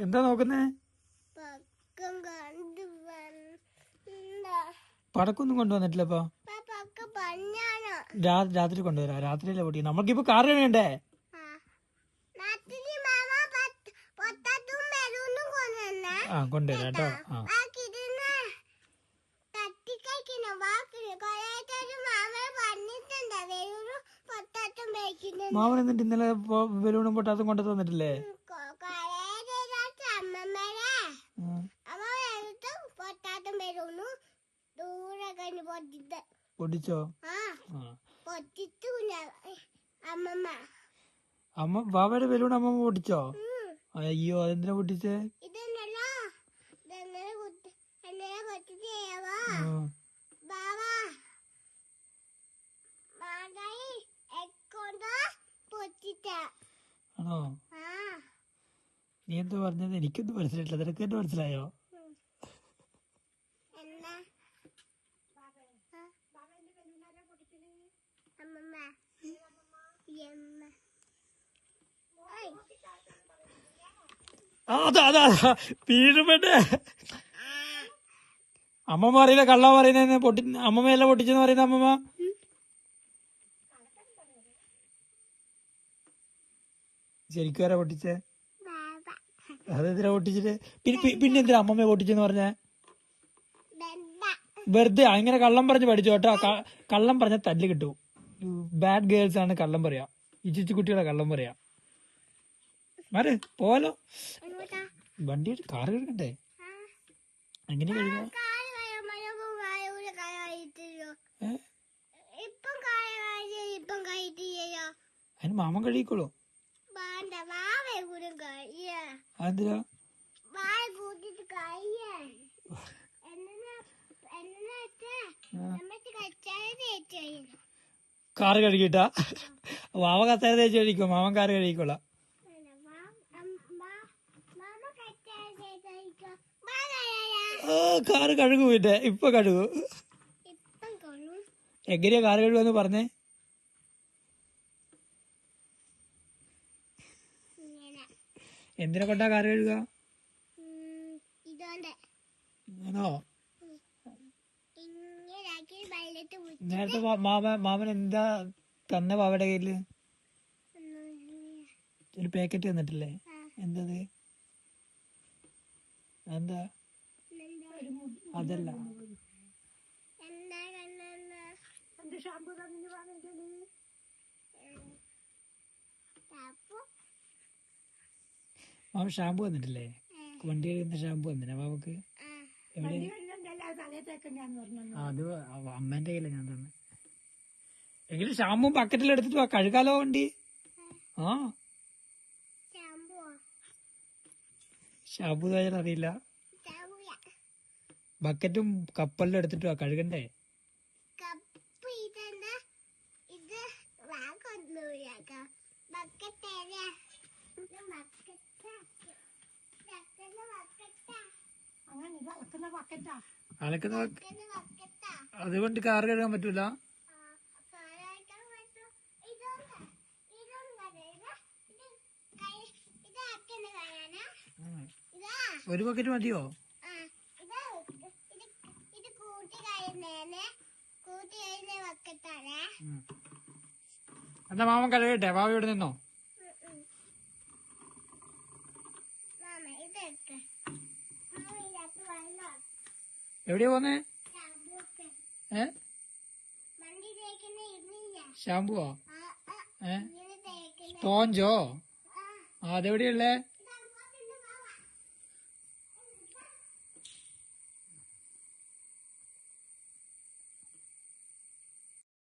എന്താ നോക്കുന്നേ? പടക്കൊന്നും കൊണ്ടുവന്നിട്ടില്ലപ്പോ. രാത്രി കൊണ്ടുവരാം. രാത്രിയല്ലേ പൊട്ടി. നമ്മൾക്കിപ്പോ കാർ കഴിയണ്ടേ? ആ കൊണ്ടുവരാം കേട്ടോ. മാമൻ എന്നിട്ട് ഇന്നലെ ബലൂണും പൊട്ടാത്തും കൊണ്ടു തന്നിട്ടില്ലേ? പൊട്ടിച്ചോ? അമ്മ ബാബയുടെ ബലൂൺ അമ്മ പൊട്ടിച്ചോ? അയ്യോ, അതെന്തിനാ പൊട്ടിച്ചേ? ആണോ? നീ എന്താ പറഞ്ഞത്? എനിക്കൊന്നും മനസ്സിലായിട്ടില്ല. നിനക്ക് എന്നെ മനസ്സിലായോ? അതാ വീഴുമ്പേ അമ്മമ്മ അറിയില്ല. കള്ള പറയുന്ന അമ്മമ്മയല്ല പൊട്ടിച്ചെന്ന് പറയുന്ന അമ്മമ്മ. ശരിക്കും ആരാ പൊട്ടിച്ചേ? അതെന്തിനാ പൊട്ടിച്ചിട്ട്? പിന്നെ എന്തിനാ അമ്മമ്മ പൊട്ടിച്ചെന്ന് പറഞ്ഞേ? വെറുതെ അങ്ങനെ കള്ളം പറഞ്ഞ് പഠിച്ചു കേട്ടോ. കള്ളം പറഞ്ഞ തല്ല് കിട്ടും. ബാഡ് ഗേൾസ് ആണ് കള്ളം പറയാ. ഇച്ചിച്ചു കുട്ടികളെ കള്ളം പറയാ. മാറ് പോവാലോ. വണ്ടി കാർ കഴുകണ്ടേ? എങ്ങനെ കഴുകാ? അതിന് മാമൻ കഴുകിക്കോളൂ. അതെന്തിനാ? കാറ് കഴുകിട്ടാ? മാമ കസേര തേച്ച് കഴിക്കും. മാമൻ കാറ് കഴുകിക്കോളാം. കാറ് കഴുകു. പിന്നെ ഇപ്പൊ കഴുകു. എങ്ങനെയാ കാറ് കഴുകുമെന്ന് പറഞ്ഞേ? എന്തിനെ കൊണ്ടാ കാറ് കഴുകുക? ആണോ? നേരത്തെ മാമൻ എന്താ തന്ന പാവയുടെ കയ്യില്? ഒരു പാക്കറ്റ് തന്നിട്ടില്ലേ? എന്തത്? എന്താ? അതല്ല. മാമ ഷാമ്പു വന്നിട്ടില്ലേ? വണ്ടി കഴുകുന്ന ഷാമ്പു വന്നില്ല മാമക്ക്? എവിടെ? അത് അമ്മേന്റെ കയ്യില ഞാൻ തന്നെ. എങ്കിലും ഷാമ്പും ബക്കറ്റിൽ എടുത്തിട്ട് കഴുകാലോ വണ്ടി. ആ ഷാമ്പു തയ്യാൻ അറിയില്ല. ബക്കറ്റും കപ്പലിലും എടുത്തിട്ട് കഴുകണ്ടേ? അതുകൊണ്ട് കാർ കഴുകാൻ പറ്റൂല. ഒരു ബക്കറ്റ് മതിയോ? എന്നാ മാമൻ കഴുകട്ടെ. മാമ ഇവിടെ നിന്നോ. എവിടെയാ പോന്നേ? ഷാമ്പുവോ? സ്പോഞ്ചോ? അതെവിടെയുള്ളേ?